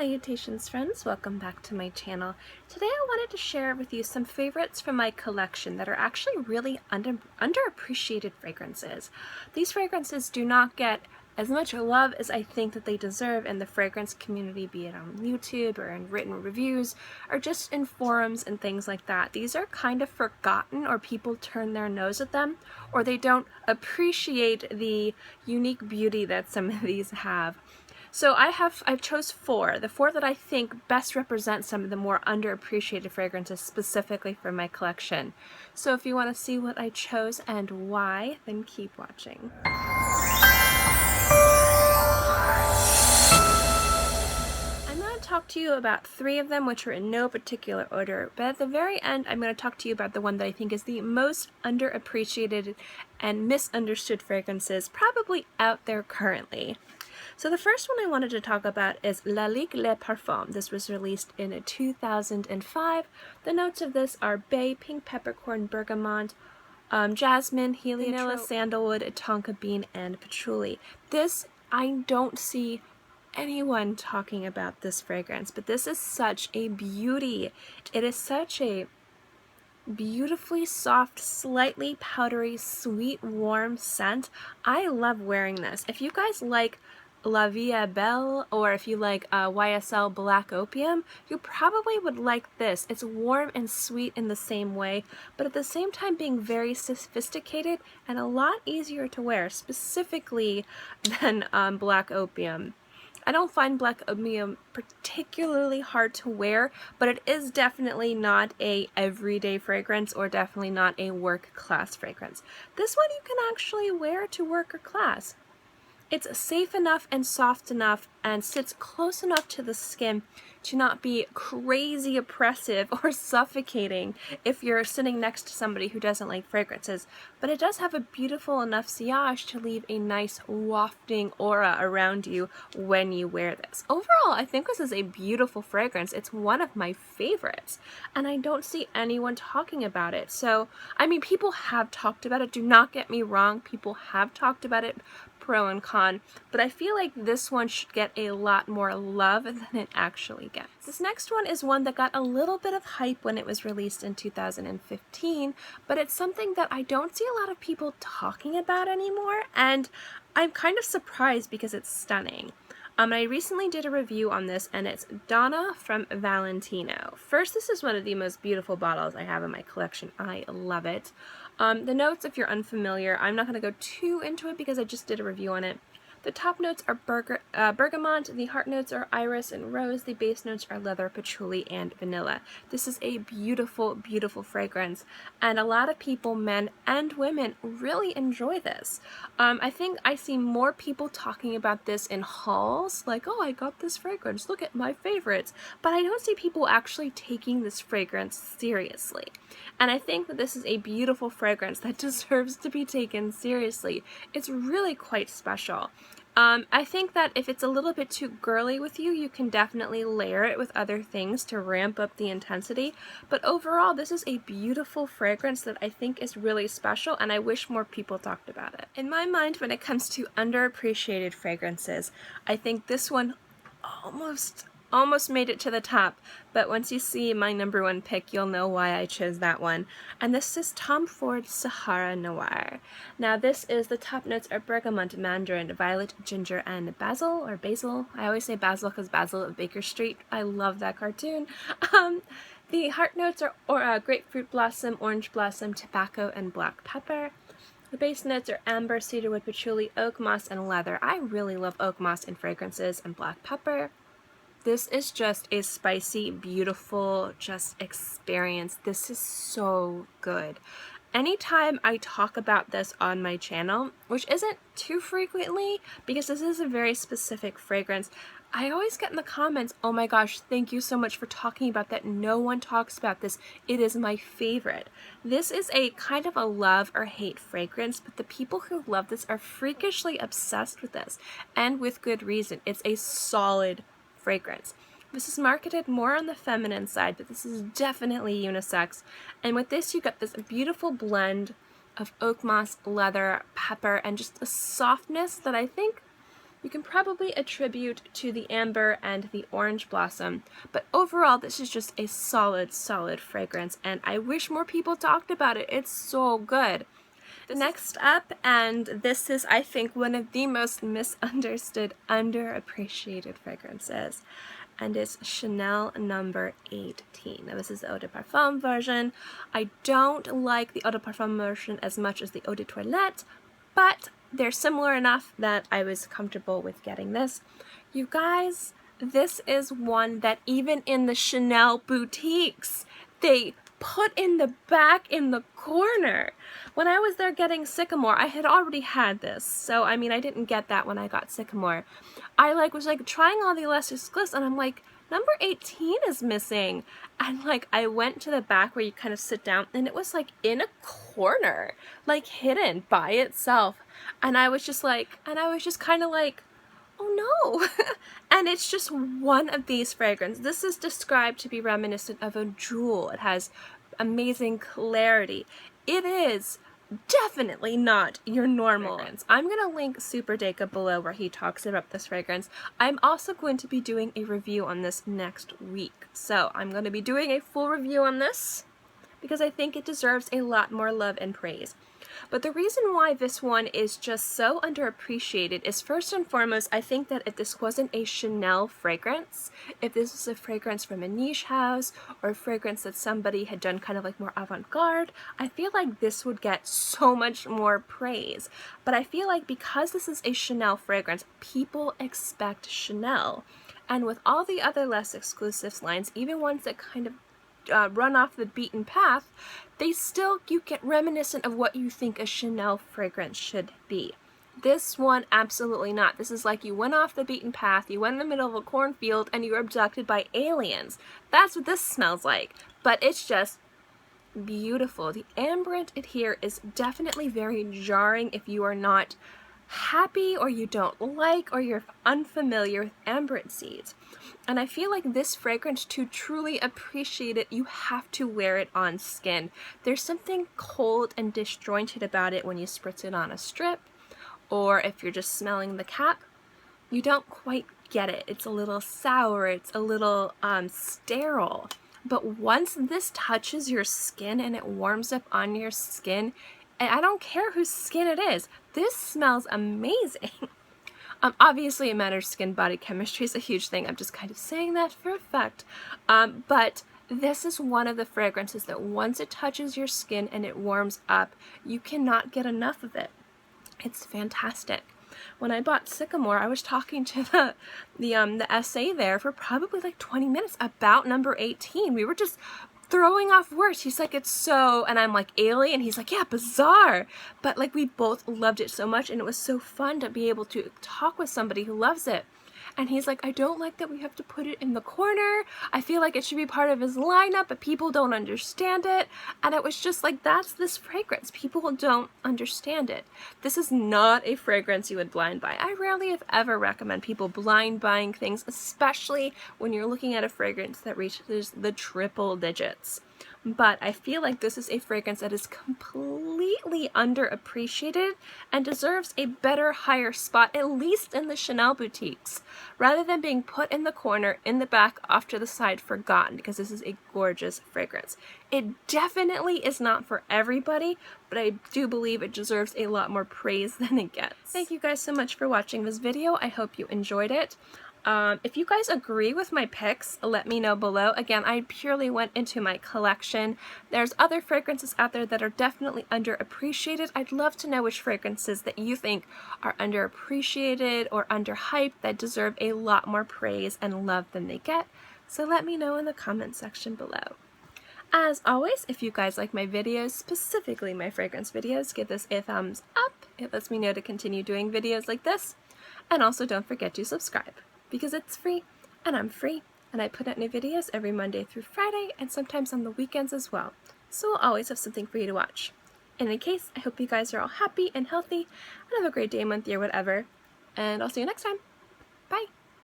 Salutations friends, welcome back to my channel. Today I wanted to share with you some favorites from my collection that are actually really underappreciated fragrances. These fragrances do not get as much love as I think that they deserve in the fragrance community, be it on YouTube or in written reviews or just in forums and things like that. These are kind of forgotten, or people turn their nose at them, or they don't appreciate the unique beauty that some of these have. So I've chose four, the four that I think best represent some of the more underappreciated fragrances specifically for my collection. So if you want to see what I chose and why, then keep watching. I'm going to talk to you about three of them, which are in no particular order, but at the very end I'm going to talk to you about the one that I think is the most underappreciated and misunderstood fragrances probably out there currently. So the first one I wanted to talk about is Lalique le Parfum. This was released in 2005. The notes of this are bay, pink peppercorn, bergamot, jasmine, heliotrope, vanilla, sandalwood, tonka bean, and patchouli. This, I don't see anyone talking about this fragrance, but this is such a beauty. It is such a beautifully soft, slightly powdery, sweet, warm scent. I love wearing this. If you guys like La Vie Belle, or if you like YSL Black Opium, you probably would like this. It's warm and sweet in the same way, but at the same time being very sophisticated and a lot easier to wear, specifically than Black Opium. I don't find Black Opium particularly hard to wear, but it is definitely not a everyday fragrance, or definitely not a work class fragrance. This one you can actually wear to work or class. It's safe enough and soft enough and sits close enough to the skin to not be crazy oppressive or suffocating if you're sitting next to somebody who doesn't like fragrances, but it does have a beautiful enough sillage to leave a nice wafting aura around you when you wear this. Overall, I think this is a beautiful fragrance. It's one of my favorites, and I don't see anyone talking about it. So, I mean, people have talked about it, do not get me wrong, people have talked about it, pro and con, but I feel like this one should get a lot more love than it actually gets. This next one is one that got a little bit of hype when it was released in 2015, but it's something that I don't see a lot of people talking about anymore, and I'm kind of surprised because it's stunning. I recently did a review on this, and it's Donna from Valentino. First, this is one of the most beautiful bottles I have in my collection. I love it. The notes, if you're unfamiliar, I'm not going to go too into it because I just did a review on it. The top notes are bergamot, the heart notes are iris and rose, the base notes are leather, patchouli, and vanilla. This is a beautiful, beautiful fragrance, and a lot of people, men and women, really enjoy this. I think I see more people talking about this in hauls, like, oh, I got this fragrance, look at my favorites, but I don't see people actually taking this fragrance seriously. And I think that this is a beautiful fragrance that deserves to be taken seriously. It's really quite special. I think that if it's a little bit too girly with you, you can definitely layer it with other things to ramp up the intensity. But overall, this is a beautiful fragrance that I think is really special, and I wish more people talked about it. In my mind, when it comes to underappreciated fragrances, I think this one almost made it to the top, but once you see my number one pick, you'll know why I chose that one. And this is Tom Ford's Sahara Noir. Now this is, the top notes are bergamot, mandarin, violet, ginger, and basil, or basil. I always say basil because Basil at Baker Street. I love that cartoon. The heart notes are grapefruit blossom, orange blossom, tobacco, and black pepper. The base notes are amber, cedarwood, patchouli, oak moss, and leather. I really love oak moss in fragrances, and black pepper. This is just a spicy, beautiful, just experience. This is so good. Anytime I talk about this on my channel, which isn't too frequently because this is a very specific fragrance, I always get in the comments, oh my gosh, thank you so much for talking about that. No one talks about this. It is my favorite. This is a kind of a love or hate fragrance, but the people who love this are freakishly obsessed with this, and with good reason. It's a solid fragrance. This is marketed more on the feminine side, but this is definitely unisex. And with this, you get this beautiful blend of oak moss, leather, pepper, and just a softness that I think you can probably attribute to the amber and the orange blossom, but overall this is just a solid, solid fragrance, and I wish more people talked about it. It's so good. Next up, and this is, I think, one of the most misunderstood, underappreciated fragrances, and it's Chanel number 18. Now, this is the Eau de Parfum version. I don't like the Eau de Parfum version as much as the Eau de Toilette, but they're similar enough that I was comfortable with getting this. You guys, this is one that even in the Chanel boutiques, they put in the back in the corner. When I was there getting Sycamore, I had already had this, so I mean I didn't get that when I got Sycamore. I was trying all the Les Exclusifs, and I'm like, number 18 is missing, and I went to the back where you kind of sit down, and it was in a corner, hidden by itself, and I was just kind of oh no. And it's just one of these fragrances. This is described to be reminiscent of a jewel. It has amazing clarity. It is definitely not your normal fragrance. I'm going to link Super Dacob below where he talks about this fragrance. I'm also going to be doing a review on this next week. So I'm going to be doing a full review on this because I think it deserves a lot more love and praise. But the reason why this one is just so underappreciated is, first and foremost, I think that if this wasn't a Chanel fragrance, if this was a fragrance from a niche house or a fragrance that somebody had done kind of more avant-garde, I feel like this would get so much more praise. But I feel like because this is a Chanel fragrance, people expect Chanel. And with all the other Les Exclusifs lines, even ones that kind of run off the beaten path, you get reminiscent of what you think a Chanel fragrance should be. This one, absolutely not. This is you went off the beaten path, you went in the middle of a cornfield, and you were abducted by aliens. That's what this smells like. But it's just beautiful. The ambient here is definitely very jarring if you are not happy or you don't like or you're unfamiliar with ambient seeds. And I feel like this fragrance, to truly appreciate it, you have to wear it on skin. There's something cold and disjointed about it when you spritz it on a strip, or if you're just smelling the cap, you don't quite get it. It's a little sour, it's a little sterile. But once this touches your skin and it warms up on your skin, and I don't care whose skin it is, this smells amazing. Obviously it matters, skin body chemistry is a huge thing. I'm just kind of saying that for a fact. But this is one of the fragrances that once it touches your skin and it warms up, you cannot get enough of it. It's fantastic. When I bought Sycamore, I was talking to the SA there for probably 20 minutes about number 18. We were just throwing off words. He's like, it's so, and I'm like, alien? He's like, yeah, bizarre. But we both loved it so much, and it was so fun to be able to talk with somebody who loves it. And he's like, I don't like that we have to put it in the corner. I feel like it should be part of his lineup, but people don't understand it. And it was just that's this fragrance. People don't understand it. This is not a fragrance you would blind buy. I rarely, if ever, recommend people blind buying things, especially when you're looking at a fragrance that reaches the triple digits. But I feel like this is a fragrance that is completely underappreciated and deserves a better, higher spot, at least in the Chanel boutiques, rather than being put in the corner, in the back, off to the side, forgotten, because this is a gorgeous fragrance. It definitely is not for everybody, but I do believe it deserves a lot more praise than it gets. Thank you guys so much for watching this video. I hope you enjoyed it. If you guys agree with my picks, let me know below. Again, I purely went into my collection. There's other fragrances out there that are definitely underappreciated. I'd love to know which fragrances that you think are underappreciated or underhyped that deserve a lot more praise and love than they get. So let me know in the comment section below. As always, if you guys like my videos, specifically my fragrance videos, give this a thumbs up. It lets me know to continue doing videos like this. And also don't forget to subscribe, because it's free, and I'm free, and I put out new videos every Monday through Friday, and sometimes on the weekends as well. So we'll always have something for you to watch. In any case, I hope you guys are all happy and healthy, and have a great day, month, year, whatever, and I'll see you next time. Bye!